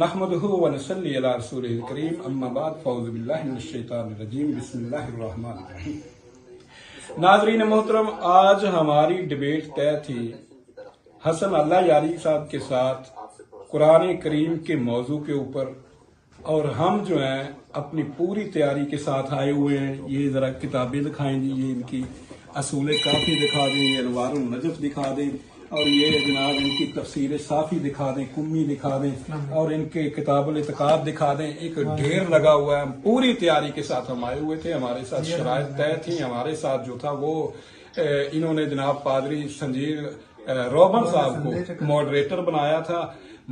नहमदुहु व नसल्ली अला रसूलिल करीम अम्मा बाद फ़ौज़ु बिल्लाहि मिनश शैतानिर रजीम बिस्मिल्लाहिर रहमानिर रहीम। नाज़रीन मोहतरम, आज हमारी डिबेट तय थी हसन अल्लाह यारी साहब के साथ कुरान करीम के मौजू के ऊपर, और हम जो हैं अपनी पूरी तैयारी के साथ आए हुए हैं। ये ज़रा किताबें दिखाएं जी, ये इनकी असूल काफ़ी दिखा दें, ये अनवारुन नजफ दिखा दें, और ये जनाब इनकी तफसीर साफ़ी दिखा दें, कुम्मी दिखा दें, और इनके किताबुल इत्काद दिखा दें। एक ढेर लगा हुआ है। हम पूरी तैयारी के साथ हम आए हुए थे, हमारे साथ शराइत तय थी। हमारे साथ जो था वो इन्होंने जनाब पादरी संजीर रोबन साहब को मॉडरेटर बनाया था,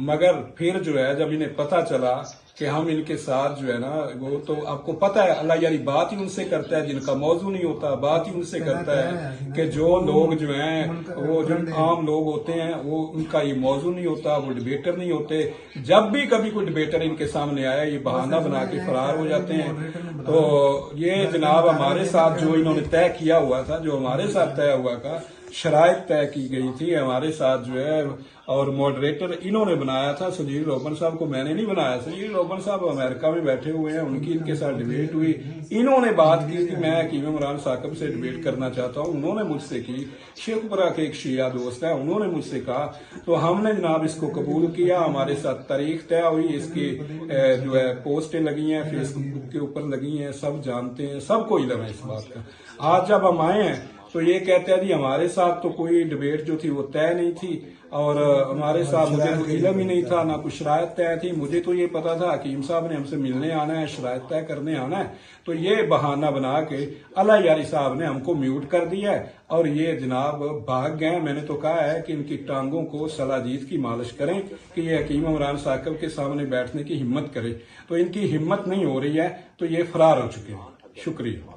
मगर फिर जो है जब इन्हें पता चला कि हम इनके साथ जो है ना, वो तो आपको पता है अल्लाह यारी बात ही उनसे करता है जिनका मौजू नहीं होता, बात ही उनसे करता है कि जो लोग जो हैं वो जो आम लोग होते हैं वो उनका ये मौजू नहीं होता, वो डिबेटर नहीं होते। जब भी कभी कोई डिबेटर इनके सामने आया ये बहाना बना के फरार हो जाते हैं। तो ये जनाब हमारे साथ जो इन्होंने तय किया हुआ था, जो हमारे साथ तय हुआ था, शराइत तय की गई थी हमारे साथ जो है, और मॉडरेटर इन्होंने बनाया था संजीर रोबन साहब को, मैंने नहीं बनाया। संजीर रोबन साहब अमेरिका में बैठे हुए हैं, उनकी इनके साथ डिबेट हुई। इन्होंने बात की कि मैं हकीम इमरान साकिब से डिबेट करना चाहता हूं, उन्होंने मुझसे की। शेखपुरा के एक शिया दोस्त है, उन्होंने मुझसे कहा, तो हमने जनाब इसको कबूल किया। हमारे साथ तारीख तय हुई, इसकी जो है पोस्टें लगी हैं, फेसबुक के ऊपर लगी हैं, सब जानते हैं, सबको इल्म है इस बात का। आज जब हम आए हैं तो ये कहते हैं जी हमारे साथ तो कोई डिबेट जो थी वो तय नहीं थी, और हमारे साथ मुझे तो इल्म ही नहीं था, ना कुछ शराइत तय थी। मुझे तो ये पता था हकीम साहब ने हमसे मिलने आना है, शराइत तय करने आना है। तो ये बहाना बना के अल्लाह यारी साहब ने हमको म्यूट कर दिया है, और ये जनाब भाग गए। मैंने तो कहा है कि इनकी टांगों को सलाजीत की मालिश करें कि ये हकीम इमरान साकिब के सामने बैठने की हिम्मत करें। तो इनकी हिम्मत नहीं हो रही है, तो ये फरार हो चुके हैं। शुक्रिया।